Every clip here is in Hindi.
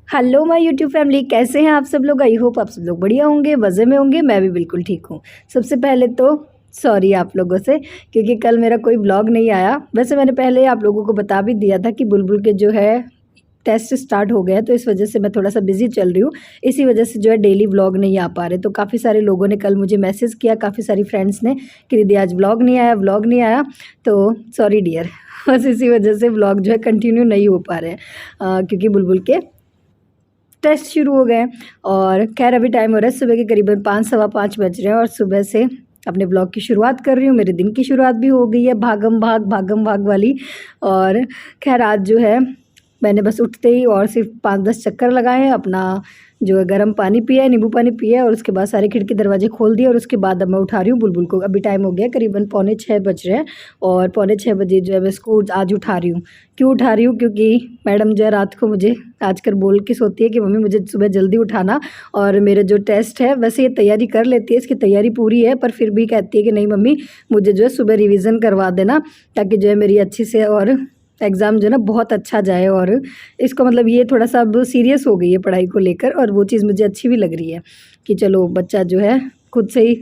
हेलो माय यूट्यूब फैमिली, कैसे हैं आप सब लोग। आई होप आप सब लोग बढ़िया होंगे, मज़े में होंगे। मैं भी बिल्कुल ठीक हूँ। सबसे पहले तो सॉरी आप लोगों से, क्योंकि कल मेरा कोई व्लॉग नहीं आया। वैसे मैंने पहले आप लोगों को बता भी दिया था कि बुलबुल के जो है टेस्ट स्टार्ट हो गया, तो इस वजह से मैं थोड़ा सा बिजी चल रही हूँ। इसी वजह से जो है डेली व्लॉग नहीं आ पा रहे। तो काफ़ी सारे लोगों ने कल मुझे मैसेज किया, काफ़ी सारी फ्रेंड्स ने कि दीदी आज व्लॉग नहीं आया, व्लॉग नहीं आया। तो सॉरी डियर, बस इसी वजह से व्लॉग जो है कंटिन्यू नहीं हो पा रहे हैं, क्योंकि बुलबुल के टेस्ट शुरू हो गए। और खैर अभी टाइम हो रहा है सुबह के करीबन 5 सवा 5 बज रहे हैं और सुबह से अपने ब्लॉग की शुरुआत कर रही हूँ। मेरे दिन की शुरुआत भी हो गई है भागम भाग वाली। और खैर आज जो है मैंने बस उठते ही और सिर्फ 5-10 चक्कर लगाए हैं, अपना जो है गर्म पानी पिया है, नींबू पानी पिया है, और उसके बाद सारे खिड़की दरवाजे खोल दिए। और उसके बाद अब मैं उठा रही हूँ बुलबुल को। अभी टाइम हो गया करीबन 5:45 बज रहे हैं और 5:45 बजे जो है मैं इसको आज उठा रही हूँ। क्यों उठा रही हूँ? क्योंकि मैडम जो है रात को मुझे आजकल बोल के सोती है कि मम्मी मुझे सुबह जल्दी उठाना। और मेरे जो टेस्ट है, वैसे ये तैयारी कर लेती है, इसकी तैयारी पूरी है, पर फिर भी कहती है कि नहीं मम्मी मुझे जो है सुबह रिवीजन करवा देना, ताकि जो है मेरी अच्छी से और एग्ज़ाम जो है ना बहुत अच्छा जाए। और इसको मतलब ये थोड़ा सा अब सीरियस हो गई है पढ़ाई को लेकर, और वो चीज़ मुझे अच्छी भी लग रही है कि चलो बच्चा जो है खुद से ही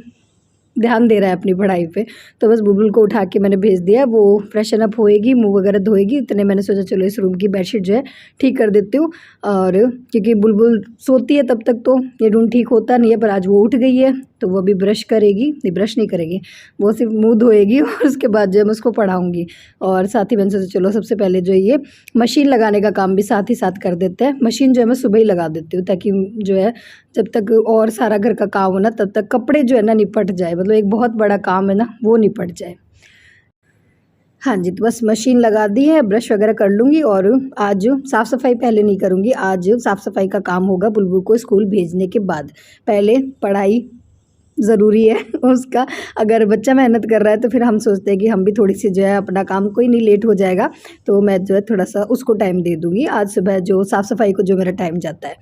ध्यान दे रहा है अपनी पढ़ाई पे। तो बस बुलबुल को उठा के मैंने भेज दिया, वो फ्रेशन अप होएगी, मुंह वगैरह धोएगी। इतने मैंने सोचा चलो इस रूम की बेडशीट जो है ठीक कर देती हूँ। और क्योंकि बुलबुल सोती है तब तक तो ये रूम ठीक होता नहीं है, पर आज वो उठ गई है तो वो अभी ब्रश करेगी, नहीं ब्रश नहीं करेगी, वो सिर्फ मुंह धोएगी और उसके बाद जो है मैं उसको पढ़ाऊँगी। और साथ ही मैंने सोचा चलो सबसे पहले जो है ये मशीन लगाने का काम भी साथ ही साथ कर देते हैं। मशीन जो है मैं सुबह ही लगा देती हूँ, ताकि जो है जब तक और सारा घर का काम हो ना तब तक कपड़े जो है ना निपट जाए, मतलब एक बहुत बड़ा काम है ना वो निपट जाए। हाँ जी, तो बस मशीन लगा दी है, ब्रश वगैरह कर लूँगी। और आज साफ़ सफाई पहले नहीं करूँगी, आज साफ़ सफाई का काम होगा बुलबुल को स्कूल भेजने के बाद। पहले पढ़ाई ज़रूरी है उसका। अगर बच्चा मेहनत कर रहा है तो फिर हम सोचते हैं कि हम भी थोड़ी सी जो है अपना काम, कोई नहीं लेट हो जाएगा, तो मैं जो है थोड़ा सा उसको टाइम दे दूँगी आज सुबह, जो साफ़ सफाई को जो मेरा टाइम जाता है।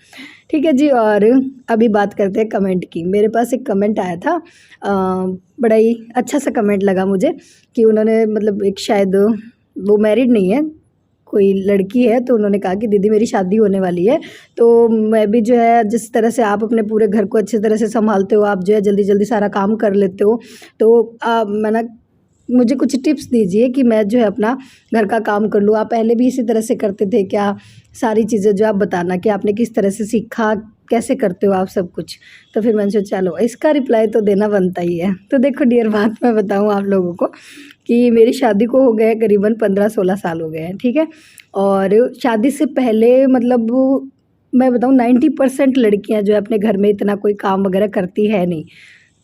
ठीक है जी। और अभी बात करते हैं कमेंट की। मेरे पास एक कमेंट आया था, बड़ा ही अच्छा सा कमेंट लगा मुझे, कि उन्होंने मतलब एक शायद वो मैरिड नहीं है, कोई लड़की है, तो उन्होंने कहा कि दीदी मेरी शादी होने वाली है, तो मैं भी जो है जिस तरह से आप अपने पूरे घर को अच्छी तरह से संभालते हो, आप जो है जल्दी जल्दी सारा काम कर लेते हो, तो मैंने मुझे कुछ टिप्स दीजिए कि मैं जो है अपना घर का काम कर लूँ। आप पहले भी इसी तरह से करते थे क्या? सारी चीज़ें जो आप बताना कि आपने किस तरह से सीखा, कैसे करते हो आप सब कुछ। तो फिर मैंने सोचा चलो इसका रिप्लाई तो देना बनता ही है। तो देखो डियर, बात मैं बताऊँ आप लोगों को कि मेरी शादी को हो गए करीबन 15-16 साल हो गए हैं, ठीक है। और शादी से पहले मतलब मैं बताऊँ 90% लड़कियां जो है अपने घर में इतना कोई काम वगैरह करती है नहीं।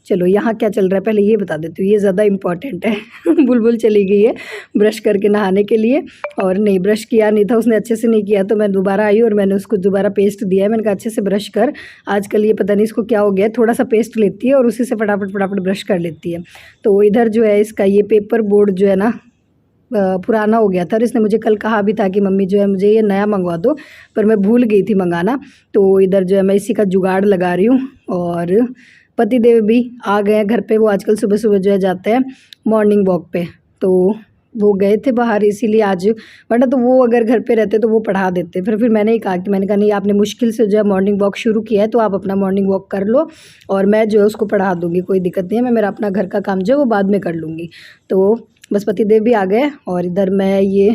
चलो यहाँ क्या चल रहा है पहले ये बता देती हूँ, ये ज़्यादा इम्पॉर्टेंट है। बुलबुल चली गई है ब्रश करके नहाने के लिए, और नहीं ब्रश किया नहीं था उसने, अच्छे से नहीं किया, तो मैं दोबारा आई और मैंने उसको दोबारा पेस्ट दिया है। मैंने कहा अच्छे से ब्रश कर, आजकल ये पता नहीं इसको क्या हो गया है, थोड़ा सा पेस्ट लेती है और उसी से फटाफट फटाफट ब्रश कर लेती है। तो इधर जो है इसका ये पेपर बोर्ड जो है ना पुराना हो गया था, और इसने मुझे कल कहा भी था कि मम्मी जो है मुझे ये नया मंगवा दो, पर मैं भूल गई थी मंगाना। तो इधर जो है मैं इसी का जुगाड़ लगा रही हूँ। और पति देव भी आ गए हैं घर पे, वो आजकल सुबह सुबह जो है जाते हैं मॉर्निंग वॉक पे, तो वो गए थे बाहर इसीलिए आज, वरना तो वो अगर घर पे रहते तो वो पढ़ा देते। फिर मैंने ही कहा कि मैंने कहा नहीं, आपने मुश्किल से जो है मॉर्निंग वॉक शुरू किया है तो आप अपना मॉर्निंग वॉक कर लो, और मैं जो है उसको पढ़ा दूँगी, कोई दिक्कत नहीं है, मैं मेरा अपना घर का काम जो है वो बाद में कर लूँगी। तो बस पति देव भी आ गए, और इधर मैं ये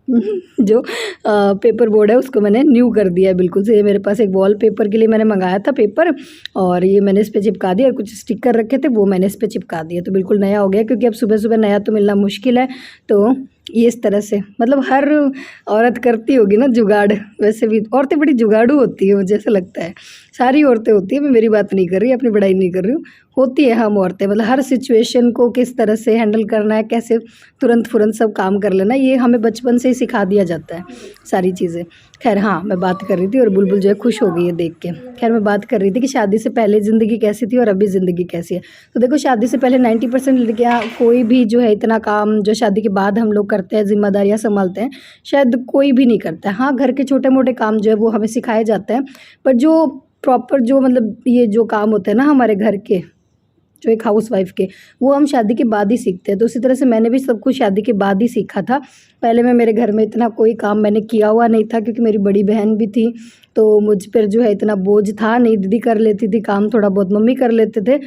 जो पेपर बोर्ड है उसको मैंने न्यू कर दिया है बिल्कुल से। ये मेरे पास एक वॉल पेपर के लिए मैंने मंगाया था पेपर, और ये मैंने इस पे चिपका दिया, और कुछ स्टिकर रखे थे वो मैंने इस पे चिपका दिया, तो बिल्कुल नया हो गया। क्योंकि अब सुबह सुबह नया तो मिलना मुश्किल है, तो ये इस तरह से मतलब हर औरत करती होगी ना जुगाड़। वैसे भी औरतें बड़ी जुगाड़ू होती है, मुझे ऐसा लगता है, सारी औरतें होती है, मैं मेरी बात नहीं कर रही, अपनी बड़ाई नहीं कर रही हूँ, होती है हम औरतें, मतलब हर सिचुएशन को किस तरह से हैंडल करना है, कैसे तुरंत फुरंत सब काम कर लेना, ये हमें बचपन से ही सिखा दिया जाता है सारी चीज़ें। खैर हाँ, मैं बात कर रही थी और बुलबुल जो है खुश हो गई है देख के। खैर मैं बात कर रही थी कि शादी से पहले ज़िंदगी कैसी थी और अभी ज़िंदगी कैसी है। तो देखो शादी से पहले 90% लड़कियाँ, कोई भी जो है इतना काम जो शादी के बाद हम लोग करते हैं, जिम्मेदारियाँ संभालते हैं, शायद कोई भी नहीं करता है। हाँ, घर के छोटे मोटे काम जो है वो हमें सिखाए जाते हैं, पर जो प्रॉपर जो मतलब ये जो काम होते हैं ना हमारे घर के जो एक हाउसवाइफ के, वो हम शादी के बाद ही सीखते हैं। तो उसी तरह से मैंने भी सब कुछ शादी के बाद ही सीखा था। पहले मैं मेरे घर में इतना कोई काम मैंने किया हुआ नहीं था, क्योंकि मेरी बड़ी बहन भी थी, तो मुझ पर जो है इतना बोझ था नहीं। दीदी कर लेती थी काम, थोड़ा बहुत मम्मी कर लेते थे।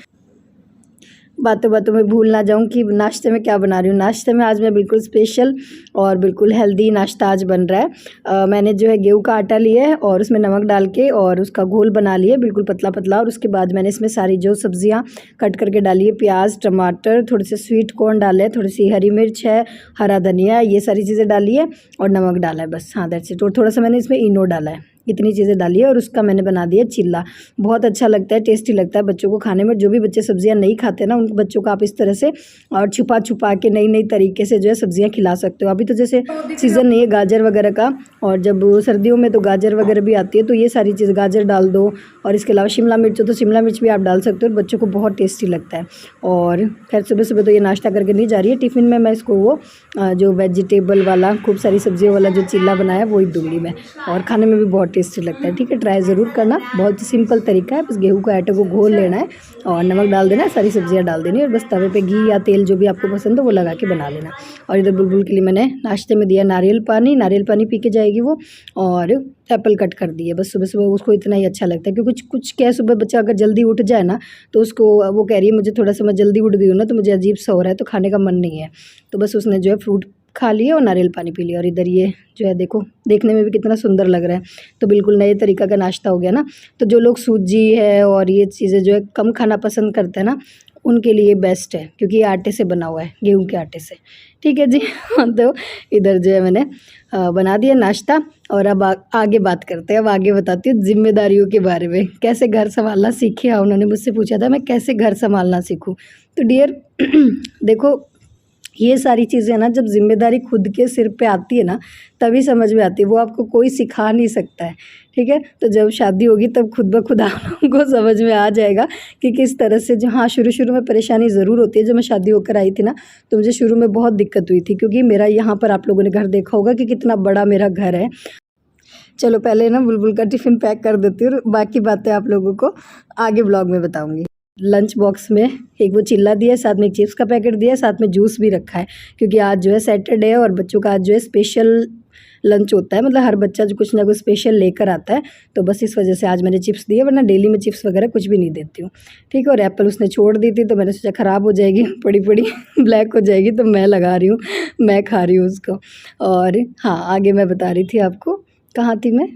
बातों बातों में भूल ना जाऊं कि नाश्ते में क्या बना रही हूँ। नाश्ते में आज मैं बिल्कुल स्पेशल और बिल्कुल हेल्दी नाश्ता आज बन रहा है। मैंने जो है गेहूं का आटा लिया है और उसमें नमक डाल के और उसका घोल बना लिया बिल्कुल पतला पतला। और उसके बाद मैंने इसमें सारी जो सब्जियां कट करके डाली है, प्याज, टमाटर, थोड़े से स्वीट कॉर्न डाले हैं, थोड़ी सी हरी मिर्च है, हरा धनिया, ये सारी चीज़ें डाली है और नमक डाला है बस। हाँ, दैट्स इट। और थोड़ा सा मैंने इसमें इनो डाला है, इतनी चीज़ें डाली है और उसका मैंने बना दिया चिल्ला। बहुत अच्छा लगता है, टेस्टी लगता है बच्चों को खाने में। जो भी बच्चे सब्जियां नहीं खाते ना, उन बच्चों को आप इस तरह से और छुपा छुपा के नई नई तरीके से जो है सब्जियां खिला सकते हो। अभी तो जैसे सीज़न नहीं है गाजर वगैरह का, और जब सर्दियों में तो गाजर वगैरह भी आती है, तो ये सारी चीज़ गाजर डाल दो। और इसके अलावा शिमला मिर्च हो तो शिमला मिर्च भी आप डाल सकते हो, और बच्चों को बहुत टेस्टी लगता है। और खैर सुबह सुबह तो ये नाश्ता करके नहीं जा रही है, टिफ़िन में मैं इसको वो जो वेजिटेबल वाला खूब सारी सब्जियों वाला जो चिल्ला बनाया वही दूँगी मैं, और खाने में भी बहुत टेस्टी लगता है। ठीक है, ट्राई ज़रूर करना, बहुत सिंपल तरीका है। बस गेहूं के आटे को घोल लेना है और नमक डाल देना है, सारी सब्जियां डाल देनी है, और बस तवे पे घी या तेल जो भी आपको पसंद हो वो लगा के बना लेना। और इधर बुलबुल के लिए मैंने नाश्ते में दिया नारियल पानी पी के जाएगी वो, और एप्पल कट कर दिए। बस सुबह सुबह उसको इतना ही अच्छा लगता है, क्योंकि कुछ क्या है, सुबह बच्चा अगर जल्दी उठ जाए ना, तो उसको वो कह रही है मुझे थोड़ा सा, मैं जल्दी उठ गई हूँ ना तो मुझे अजीब सा हो रहा है, तो खाने का मन नहीं है। तो बस उसने जो है फ्रूट खा लिए और नारियल पानी पी लिया। और इधर ये जो है देखो, देखने में भी कितना सुंदर लग रहा है। तो बिल्कुल नए तरीका का नाश्ता हो गया ना। तो जो लोग सूजी है और ये चीज़ें जो है कम खाना पसंद करते हैं ना, उनके लिए बेस्ट है, क्योंकि ये आटे से बना हुआ है, गेहूं के आटे से। ठीक है जी। तो इधर जो है मैंने बना दिया नाश्ता, और अब आगे बात करते हैं। अब आगे बताती हूँ जिम्मेदारियों के बारे में, कैसे घर संभालना सीखे। उन्होंने मुझसे पूछा था मैं कैसे घर संभालना सीखूँ। तो डियर देखो, ये सारी चीज़ें ना जब जिम्मेदारी खुद के सिर पे आती है ना, तभी समझ में आती है। वो आपको कोई सिखा नहीं सकता है। ठीक है, तो जब शादी होगी तब खुद ब खुद आप लोगों को समझ में आ जाएगा कि किस तरह से जो, हाँ शुरू में परेशानी ज़रूर होती है। जब मैं शादी होकर आई थी ना, तो मुझे शुरू में बहुत दिक्कत हुई थी, क्योंकि मेरा यहाँ पर आप लोगों ने घर देखा होगा कि कितना बड़ा मेरा घर है। चलो पहले ना बुलबुल का टिफ़िन पैक कर देती हूँ, बाकी बातें आप लोगों को आगे ब्लॉग में बताऊँगी। लंच बॉक्स में एक वो चिल्ला दिया है, साथ में एक चिप्स का पैकेट दिया है, साथ में जूस भी रखा है, क्योंकि आज जो है सैटरडे है और बच्चों का आज जो है स्पेशल लंच होता है। मतलब हर बच्चा जो कुछ ना कुछ स्पेशल लेकर आता है, तो बस इस वजह से आज मैंने चिप्स दिए, वरना डेली में चिप्स वगैरह कुछ भी नहीं देती हूँ। ठीक है, और एप्पल उसने छोड़ दी थी, तो मैंने सोचा ख़राब हो जाएगी, पड़ी पड़ी ब्लैक हो जाएगी, तो मैं लगा रही हूँ, मैं खा रही हूँ उसको। और हाँ, आगे मैं बता रही थी आपको, कहाँ थी मैं,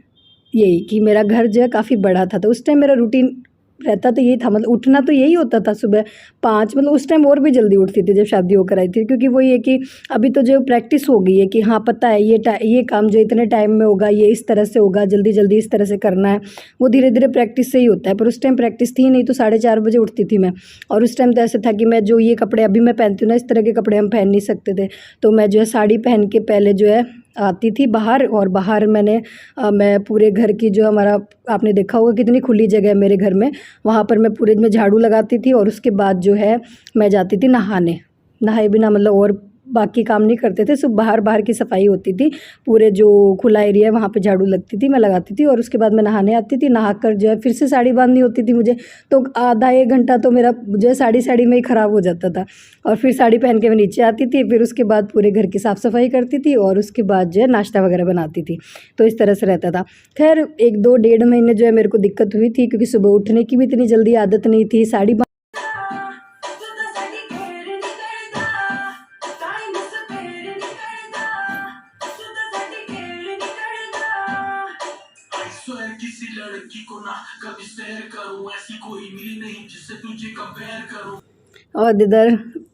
यही कि मेरा घर जो है काफ़ी बड़ा था, तो उस टाइम मेरा रूटीन रहता तो यही था, मतलब उठना तो यही होता था सुबह 5, मतलब उस टाइम और भी जल्दी उठती थी जब शादी होकर आई थी, क्योंकि वो ये कि अभी तो जो प्रैक्टिस हो गई है कि हाँ पता है ये काम जो इतने टाइम में होगा, ये इस तरह से होगा, जल्दी जल्दी इस तरह से करना है। वो धीरे धीरे प्रैक्टिस से ही होता है, पर उस टाइम प्रैक्टिस थी नहीं, तो 4:30 बजे उठती थी मैं। और उस टाइम तो ऐसे था कि मैं जो ये कपड़े अभी मैं पहनती हूँ ना, इस तरह के कपड़े हम पहन नहीं सकते थे, तो मैं जो है साड़ी पहन के पहले जो है आती थी बाहर, और बाहर मैं पूरे घर की जो हमारा, आपने देखा होगा कितनी खुली जगह है मेरे घर में, वहाँ पर मैं पूरे में झाड़ू लगाती थी, और उसके बाद जो है मैं जाती थी नहाने। नहाए बिना मतलब और बाकी काम नहीं करते थे, सिर्फ बाहर की सफाई होती थी, पूरे जो खुला एरिया है वहाँ पे झाड़ू लगती थी, मैं लगाती थी, और उसके बाद मैं नहाने आती थी। नहाकर जो है फिर से साड़ी बांधनी होती थी मुझे, तो आधा 1 घंटा तो मेरा जो है साड़ी में ही ख़राब हो जाता था। और फिर साड़ी पहन के मैं नीचे आती थी, फिर उसके बाद पूरे घर की साफ़ सफाई करती थी, और उसके बाद जो है नाश्ता वगैरह बनाती थी। तो इस तरह से रहता था। खैर 1-2 डेढ़ महीने जो है मेरे को दिक्कत हुई थी, क्योंकि सुबह उठने की भी इतनी जल्दी आदत नहीं थी, साड़ी किसी लड़की को ना कभी शेयर करूं, ऐसी कोई मिली नहीं जिससे तुझे कंपेयर करूं। और इधर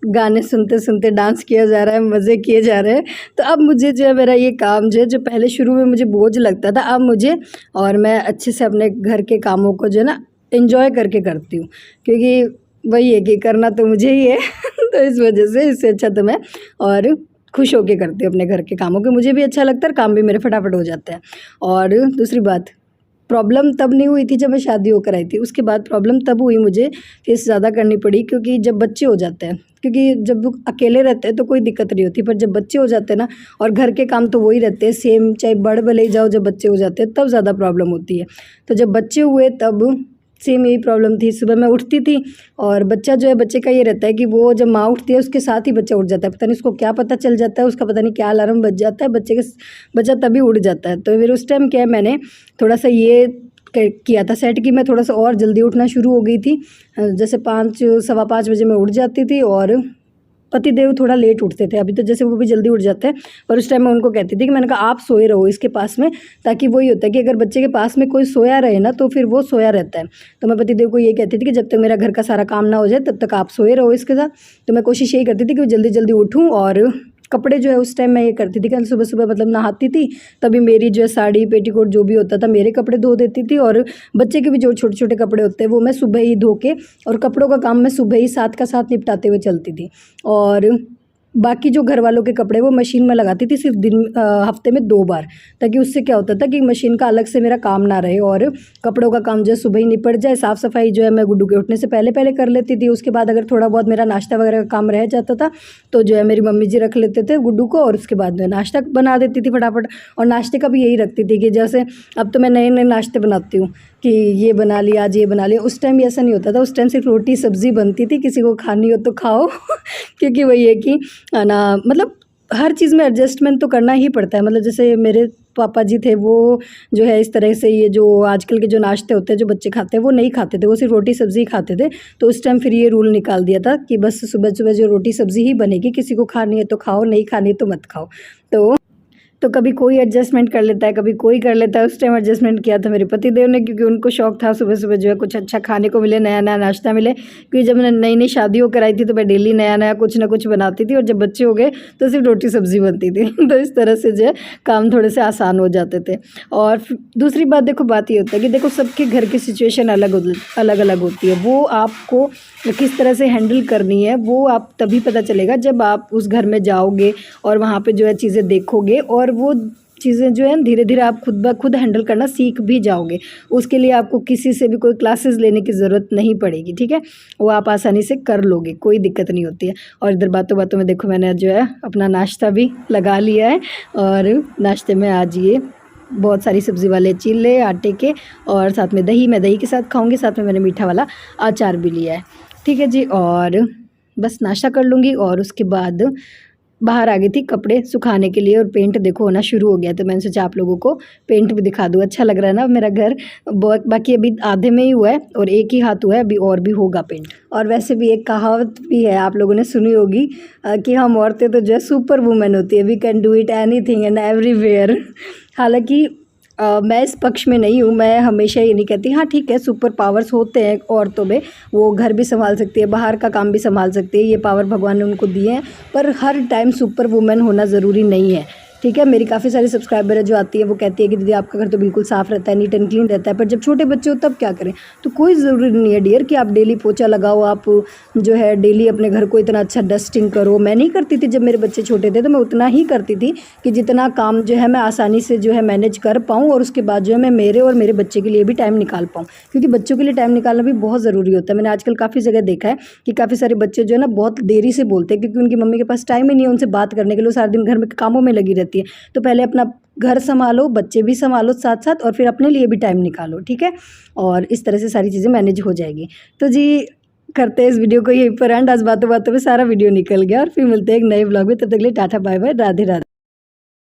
गाने सुनते सुनते डांस किया जा रहा है, मज़े किए जा रहे हैं। तो अब मुझे जो है मेरा ये काम जो है, जो पहले शुरू में मुझे बोझ लगता था, अब मुझे, और मैं अच्छे से अपने घर के कामों को जो है ना एंजॉय करके करती हूँ, क्योंकि वही है कि करना तो मुझे ही है। तो इस वजह से इससे अच्छा तो मैं और खुश होके करती हूँ अपने घर के कामों के, मुझे भी अच्छा लगता है और काम भी मेरे फटाफट हो जाते हैं। और दूसरी बात, प्रॉब्लम तब नहीं हुई थी जब मैं शादी होकर आई थी, उसके बाद प्रॉब्लम तब हुई मुझे, फेस ज़्यादा करनी पड़ी, क्योंकि जब बच्चे हो जाते हैं, क्योंकि जब वो अकेले रहते हैं तो कोई दिक्कत नहीं होती, पर जब बच्चे हो जाते हैं ना, और घर के काम तो वही रहते हैं सेम, चाहे बड़ भले ही जाओ, जब बच्चे हो जाते हैं तब ज़्यादा प्रॉब्लम होती है। तो जब बच्चे हुए तब सेम यही प्रॉब्लम थी। सुबह मैं उठती थी और बच्चा जो है, बच्चे का ये रहता है कि वो जब माँ उठती है उसके साथ ही बच्चा उठ जाता है, पता नहीं उसको क्या पता चल जाता है, उसका पता नहीं क्या अलार्म बज जाता है, बच्चा तभी उठ जाता है। तो फिर उस टाइम क्या है, मैंने थोड़ा सा ये किया था सेट कि मैं थोड़ा सा और जल्दी उठना शुरू हो गई थी। जैसे 5 सवा 5 बजे मैं उठ जाती थी और पतिदेव थोड़ा लेट उठते थे। अभी तो जैसे वो भी जल्दी उठ जाते हैं, पर उस टाइम मैं उनको कहती थी कि मैंने कहा आप सोए रहो इसके पास में, ताकि वही होता है कि अगर बच्चे के पास में कोई सोया रहे ना तो फिर वो सोया रहता है। तो मैं पतिदेव को ये कहती थी कि जब तक मेरा घर का सारा काम ना हो जाए तब तक आप सोए रहो इसके साथ। तो मैं कोशिश यही करती थी कि जल्दी जल्दी उठूँ। और कपड़े जो है उस टाइम मैं ये करती थी कि सुबह सुबह मतलब नहाती थी, तभी मेरी जो है साड़ी पेटीकोट जो भी होता था मेरे कपड़े धो देती थी, और बच्चे के भी जो छोटे छोटे कपड़े होते हैं वो मैं सुबह ही धो के, और कपड़ों का काम मैं सुबह ही साथ का साथ निपटाते हुए चलती थी। और बाकी जो घर वालों के कपड़े वो मशीन में लगाती थी सिर्फ हफ्ते में 2 बार, ताकि उससे क्या होता था कि मशीन का अलग से मेरा काम ना रहे और कपड़ों का काम जो है सुबह ही निपट जाए। साफ़ सफाई जो है मैं गुड्डू के उठने से पहले पहले कर लेती थी। उसके बाद अगर थोड़ा बहुत मेरा नाश्ता वगैरह का काम रह जाता था तो जो है मेरी मम्मी जी रख लेते थे गुड्डू को, और उसके बाद मैं नाश्ता बना देती थी फटाफट। और नाश्ते का भी यही रखती थी कि जैसे अब तो मैं नए नए नाश्ते बनाती हूँ कि ये बना लिया, आज ये बना लिया। उस टाइम ऐसा नहीं होता था, उस टाइम सिर्फ रोटी सब्ज़ी बनती थी, किसी को खानी हो तो खाओ क्योंकि वही है कि ना, मतलब हर चीज़ में एडजस्टमेंट तो करना ही पड़ता है। मतलब जैसे मेरे पापा जी थे, वो जो है इस तरह से ये जो आजकल के जो नाश्ते होते हैं जो बच्चे खाते हैं वो नहीं खाते थे, वो सिर्फ रोटी सब्ज़ी खाते थे। तो उस टाइम फिर ये रूल निकाल दिया था कि बस सुबह सुबह जो रोटी सब्ज़ी ही बनेगी, किसी को खानी है तो खाओ, नहीं खानी है तो मत खाओ। तो कभी कोई एडजस्टमेंट कर लेता है, कभी कोई कर लेता है। उस टाइम एडजस्टमेंट किया था मेरे पतिदेव ने, क्योंकि उनको शौक था सुबह सुबह जो है कुछ अच्छा खाने को मिले, नया नया नाश्ता मिले। क्योंकि जब मैंने नई नई शादी होकर आई थी तो मैं डेली नया नया कुछ ना कुछ बनाती थी, और जब बच्चे हो गए तो सिर्फ रोटी सब्ज़ी बनती थी तो इस तरह से जो है काम थोड़े से आसान हो जाते थे। और दूसरी बात, देखो बात ये होता है कि देखो सबके घर की सिचुएशन अलग अलग होती है। वो आपको किस तरह से हैंडल करनी है वो आप तभी पता चलेगा जब आप उस घर में जाओगे और वहाँ पे जो है चीज़ें देखोगे, और वो चीज़ें जो है धीरे धीरे आप खुद ब खुद हैंडल करना सीख भी जाओगे। उसके लिए आपको किसी से भी कोई क्लासेस लेने की ज़रूरत नहीं पड़ेगी, ठीक है। वो आप आसानी से कर लोगे, कोई दिक्कत नहीं होती है। और इधर बातों बातों में देखो मैंने जो है अपना नाश्ता भी लगा लिया है, और नाश्ते में आज ये बहुत सारी सब्ज़ी वाले चीले आटे के, और साथ में दही, मैं दही के साथ खाऊंगी, साथ में मैंने मीठा वाला अचार भी लिया है, ठीक है जी। और बस नाश्ता कर लूँगी और उसके बाद बाहर आ गई थी कपड़े सुखाने के लिए, और पेंट देखो होना शुरू हो गया। तो मैंने सोचा आप लोगों को पेंट भी दिखा दूँ, अच्छा लग रहा है ना मेरा घर। बाकी अभी आधे में ही हुआ है और एक ही हाथ हुआ है, अभी और भी होगा पेंट। और वैसे भी एक कहावत भी है, आप लोगों ने सुनी होगी कि हम औरतें तो जो है सुपर वुमेन होती है, we can do it anything and everywhere. हालांकि मैं इस पक्ष में नहीं हूँ, मैं हमेशा ये नहीं कहती। हाँ ठीक है, सुपर पावर्स होते हैं औरतों में, वो घर भी संभाल सकती है, बाहर का काम भी संभाल सकती है, ये पावर भगवान ने उनको दिए हैं। पर हर टाइम सुपर वुमेन होना ज़रूरी नहीं है, ठीक है। मेरी काफ़ी सारी सब्सक्राइबर है जो आती है, वो कहती है कि दीदी आपका घर तो बिल्कुल साफ़ रहता है, नीट एंड क्लीन रहता है, पर जब छोटे बच्चे हो तब क्या करें। तो कोई ज़रूरी नहीं है डियर कि आप डेली पोछा लगाओ, आप जो है डेली अपने घर को इतना अच्छा डस्टिंग करो। मैं नहीं करती थी, जब मेरे बच्चे छोटे थे तो मैं उतना ही करती थी कि जितना काम जो है मैं आसानी से जो है मैनेज कर पाऊँ, और उसके बाद जो है मैं मेरे और मेरे बच्चे के लिए भी टाइम निकाल पाऊँ, क्योंकि बच्चों के लिए टाइम निकालना भी बहुत ज़रूरी होता है। मैंने आजकल काफ़ी जगह देखा है कि काफ़ी सारे बच्चे जो है ना बहुत देरी से बोलते हैं, क्योंकि उनकी मम्मी के पास टाइम ही नहीं है उनसे बात करने के लिए, सारा दिन घर में कामों में लगी रहती है। तो पहले अपना घर संभालो, बच्चे भी संभालो साथ साथ, और फिर अपने लिए भी टाइम निकालो, ठीक है। और इस तरह से सारी चीज़ें मैनेज हो जाएगी। तो जी करते हैं इस वीडियो को यहीं पर एंड। आज बातों बातों में सारा वीडियो निकल गया, और फिर मिलते हैं एक नए व्लॉग में। तब तक के लिए tata bye bye, Radhe Radhe.